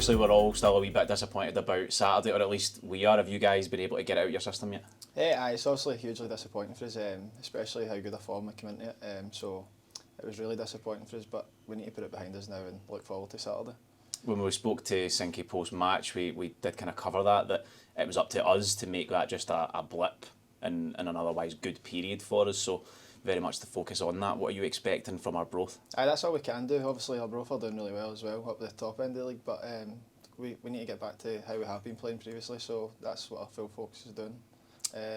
obviously we're all still a wee bit disappointed about Saturday, or at least we are. Have you guys been able to get it out of your system yet? Aye, it's obviously hugely disappointing for us, especially how good a form we came into it. So it was really disappointing for us, but we need to put it behind us now and look forward to Saturday. When we spoke to Sinky post-match, we did kind of cover that it was up to us to make that just a blip in an otherwise good period for us. So very much to focus on that. What are you expecting from Arbroath? Aye, that's all we can do. Obviously Arbroath are doing really well as well, up the top end of the league, but we need to get back to how we have been playing previously, so that's what our full focus is doing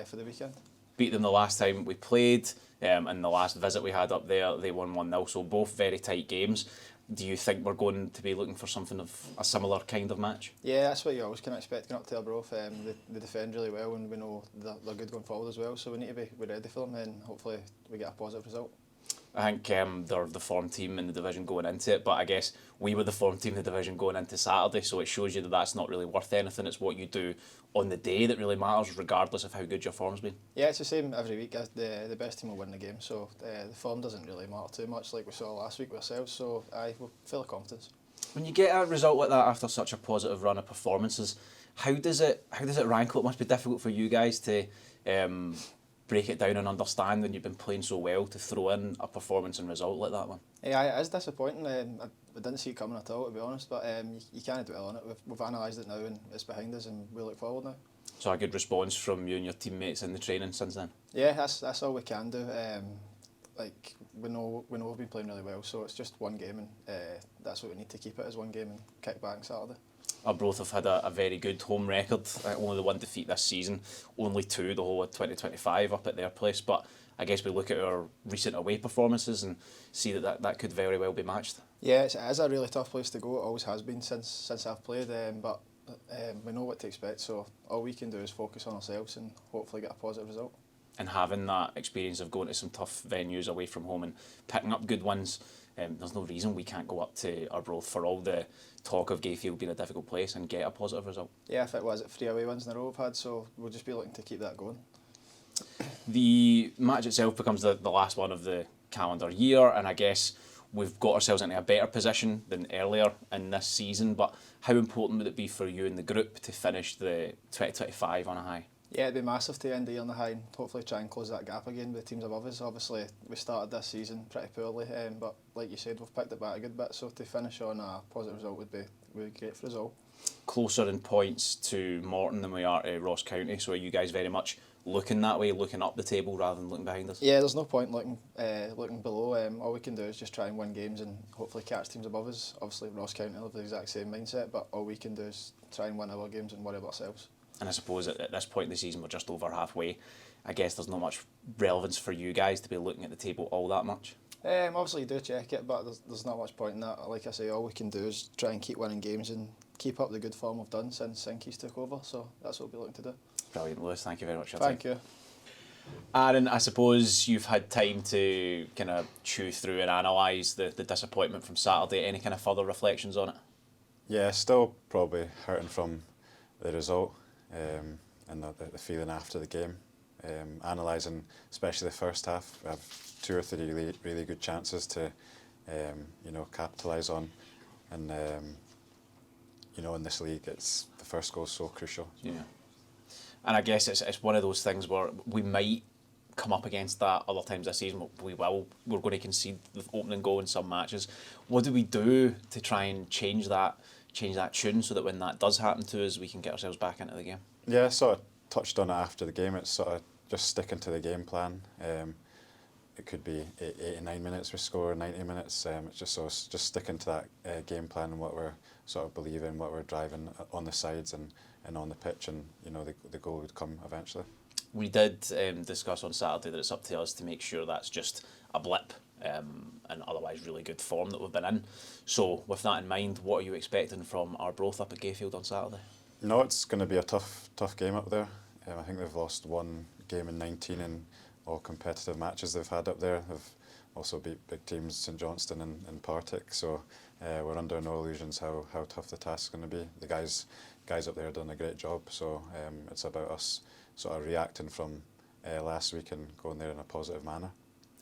for the weekend. Beat them the last time we played, and the last visit we had up there, they won 1-0, so both very tight games. Do you think we're going to be looking for something of a similar kind of match? Yeah, that's what you always can expect going up to Arbroath. They defend really well, and we know they're good going forward as well, so we need to be ready for them, and hopefully we get a positive result. I think they're the form team in the division going into it, but I guess we were the form team in the division going into Saturday, so it shows you that that's not really worth anything. It's what you do on the day that really matters, regardless of how good your form's been. Yeah, it's the same every week. The best team will win the game, so the form doesn't really matter too much, like we saw last week with ourselves, so we're full of confidence. When you get a result like that after such a positive run of performances, how does it rankle? It must be difficult for you guys to break it down and understand when you've been playing so well, to throw in a performance and result like that one. Yeah, it is disappointing. I didn't see it coming at all, to be honest, but you can't dwell on it. We've analysed it now and it's behind us, and we look forward now. So a good response from you and your teammates in the training since then? Yeah, that's all we can do. Like we know we've been playing really well, so it's just one game, and that's what we need to keep it as, one game, and kick back Saturday. Arbroath have had a very good home record, only the one defeat this season, only 2 the whole of 2025 up at their place, but I guess we look at our recent away performances and see that could very well be matched. Yeah, it is a really tough place to go, it always has been since I've played, but we know what to expect, so all we can do is focus on ourselves and hopefully get a positive result. And having that experience of going to some tough venues away from home and picking up good ones, there's no reason we can't go up to Arbroath, for all the talk of Gayfield being a difficult place, and get a positive result. Yeah, if it was 3 away wins in a row we've had, so we'll just be looking to keep that going. The match itself becomes the last one of the calendar year, and I guess we've got ourselves into a better position than earlier in this season, but how important would it be for you and the group to finish the 2025 on a high? Yeah, it'd be massive to end the year on the high and hopefully try and close that gap again with the teams above us. Obviously, we started this season pretty poorly, but like you said, we've picked it back a good bit, so to finish on a positive result would be great for us all. Closer in points to Morton than we are to Ross County, so are you guys very much looking that way, looking up the table rather than looking behind us? Yeah, there's no point looking below. All we can do is just try and win games and hopefully catch teams above us. Obviously, Ross County have the exact same mindset, but all we can do is try and win our games and worry about ourselves. And I suppose at this point in the season, we're just over halfway. I guess there's not much relevance for you guys to be looking at the table all that much. Obviously you do check it, but there's not much point in that. Like I say, all we can do is try and keep winning games and keep up the good form we've done since Sinky's took over, so that's what we'll be looking to do. Brilliant, Lewis. Thank you very much for your time. Thank you. Aaron, I suppose you've had time to kind of chew through and analyse the disappointment from Saturday. Any kind of further reflections on it? Yeah, still probably hurting from the result and the feeling after the game. Analysing especially the first half, we have 2 or 3 really good chances to capitalise on, and in this league, it's the first goal is so crucial. Yeah, and I guess it's one of those things where we might come up against that other times this season. We're going to concede the opening goal in some matches. What do we do to try and change that tune so that when that does happen to us, we can get ourselves back into the game? Yeah, sort of touched on it after the game. It's sort of just sticking to the game plan. It could be 89 minutes we score, 90 minutes. It's just sticking to that game plan and what we're sort of believing, what we're driving on the sides and on the pitch, and the goal would come eventually. We did discuss on Saturday that it's up to us to make sure that's just a blip and otherwise really good form that we've been in. So with that in mind, what are you expecting from Arbroath up at Gayfield on Saturday? No, it's going to be a tough game up there. I think they've lost 1 game in 19 in all competitive matches they've had up there. They've also beat big teams, St Johnstone and Partick, so we're under no illusions how tough the task's going to be. The guys up there have done a great job, so it's about us sort of reacting from last week and going there in a positive manner.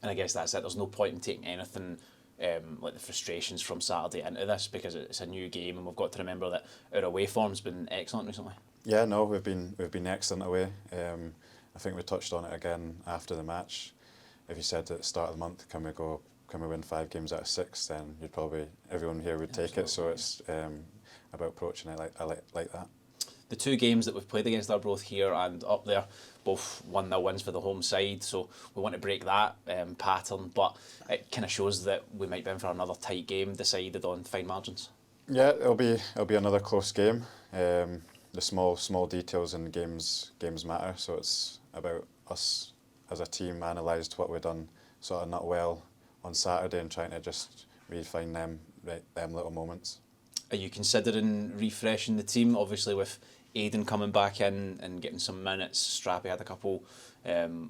And I guess that's it. There's no point in taking anything like the frustrations from Saturday into this, because it's a new game and we've got to remember that our away form's been excellent recently. Yeah, no, we've been excellent away. I think we touched on it again after the match. If you said at the start of the month, can we win 5 games out of 6, then you'd probably, everyone here would take it. So it's about approaching it like that. The 2 games that we've played against Arbroath here and up there, both 1-0 wins for the home side, so we want to break that pattern, but it kind of shows that we might be in for another tight game decided on fine margins. Yeah, it'll be another close game. The small details in games matter, so it's about us as a team analysed what we've done sort of not well on Saturday and trying to just refine them little moments. Are you considering refreshing the team? Obviously with Aidan coming back in and getting some minutes, Strappy had a couple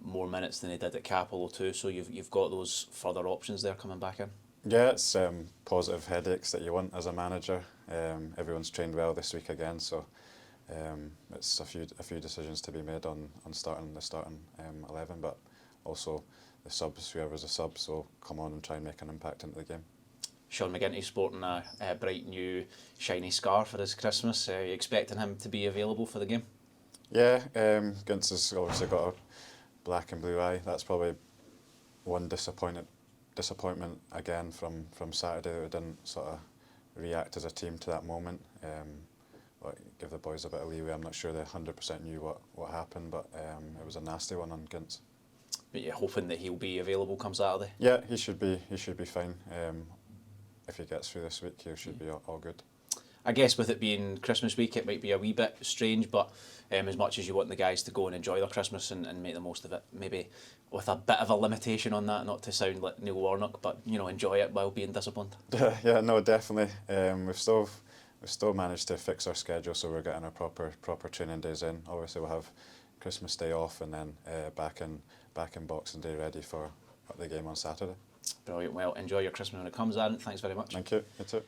more minutes than he did at Capello too, so you've got those further options there coming back in. Yeah, it's positive headaches that you want as a manager. Everyone's trained well this week again, so it's a few decisions to be made on starting the starting 11, but also the subs, whoever's a sub, so come on and try and make an impact into the game. Sean McGinty's sporting a bright new shiny scarf for his Christmas. Are you expecting him to be available for the game? Yeah, Gunts has obviously got a black and blue eye. That's probably one disappointment again from Saturday, that we didn't sort of react as a team to that moment. But give the boys a bit of leeway. I'm not sure they 100% knew what happened, but it was a nasty one on Gunts. But you're hoping that he'll be available come Saturday? Yeah, he should be fine. If he gets through this week, he should be all good. I guess with it being Christmas week, it might be a wee bit strange, but as much as you want the guys to go and enjoy their Christmas and make the most of it, maybe with a bit of a limitation on that, not to sound like Neil Warnock, but enjoy it while being disciplined. Yeah, no, definitely. We've still managed to fix our schedule, so we're getting our proper training days in. Obviously, we'll have Christmas Day off, and then back in Boxing Day, ready for the game on Saturday. Brilliant. Well, enjoy your Christmas when it comes, Aaron. Thanks very much. Thank you. You too.